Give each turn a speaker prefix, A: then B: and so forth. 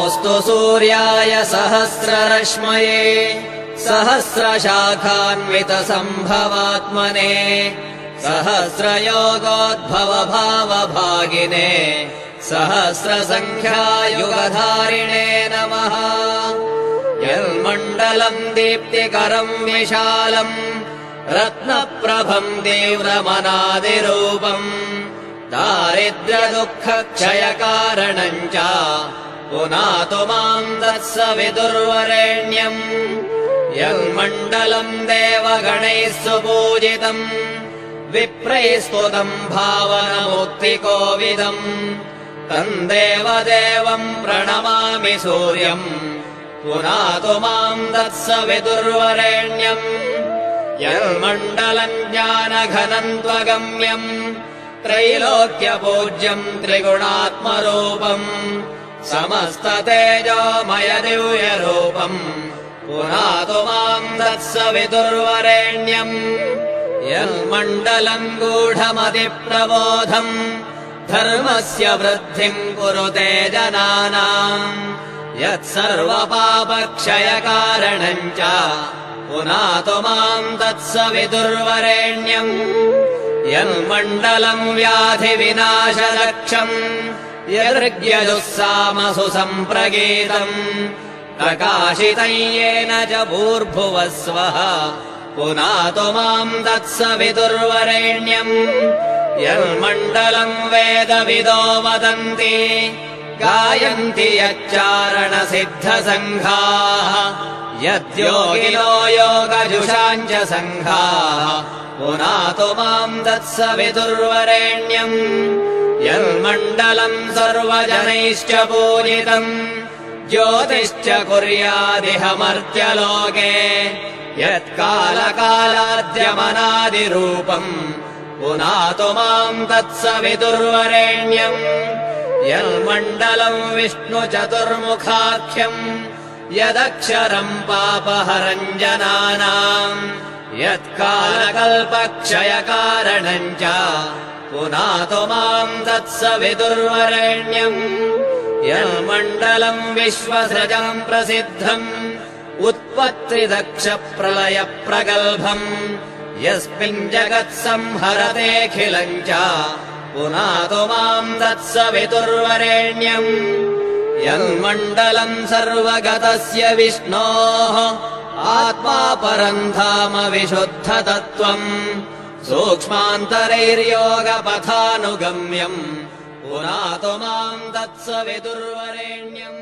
A: नमोऽस्तु सूर्याय सहस्ररश्मये सहस्रशाखान्वितसम्भवात्मने सहस्रयोगोद्भवभावभागिने सहस्रसङ्ख्यायुगधारिणे नमः। यन्मण्डलम् दीप्तिकरम् विशालम् रत्नप्रभम् तीव्रमनादिरूपम् दारिद्र्यदुःखक्षयकारणम् च पुनातु माम् तत्सवितुर्वरेण्यम्। यन्मण्डलम् देवगणैः सुपूजितम् विप्रैः स्तुतम् भावनमुक्तिकोविदम् तम् देवदेवम् प्रणमामि सूर्यम् पुनातु माम् तत्सवितुर्वरेण्यम्। यन्मण्डलम् ज्ञानघनम् त्वगम्यम् त्रैलोक्यपूज्यम् त्रिगुणात्मरूपम् समस्ततेजोमय दिव्यरूपम् पुनातु माम् तत्सवितुर्वरेण्यम्। यन्मण्डलम् गूढमतिप्रबोधम् धर्मस्य वृद्धिम् कुरुते जनानाम् यत्सर्वपापक्षयकारणम् च पुनातु माम् तत्सवितुर्वरेण्यम्। यन्मण्डलम् व्याधिविनाशलक्षम् यदृग्यजुःसामसु सम्प्रगीतम् प्रकाशितम् येन च भूर्भुवः स्वः पुनातु माम् तत्सवितुर्वरेण्यम्। यन्मण्डलम् वेदविदो वदन्ति गायन्ति यच्चारणसिद्धसङ्घाः यद्योगिनो योगजुषाम् च सङ्घाः पुनातु माम् तत्सवितुर्वरेण्यम्। यन्मण्डलम् सर्वजनैश्च पूजितम् ज्योतिश्च कुर्यादिहमर्त्यलोके यत्कालकालाद्यमनादिरूपम् पुनातु माम् तत्सवितुर्वरेण्यम्। यन्मण्डलम् विष्णुचतुर्मुखाख्यम् यदक्षरम् पापहरम् जनानाम् यत्कालकल्पक्षयकारणम् च पुनातु माम् तत्सवितुर्वरेण्यम्। यन्मण्डलम् विश्वसृजम् प्रसिद्धम् उत्पत्तिदक्षप्रलयप्रगल्भम् यस्मिन् जगत्संहरतेऽखिलम् च पुनातु माम् तत्सवितुर्वरेण्यम्। यन्मण्डलम् सर्वगतस्य विष्णोः आत्मा परम् धाम विशुद्धतत्त्वम् सूक्ष्मान्तरैर्योगपथानुगम्यम् पुनातु माम् तत्सवितुर्वरेण्यम्।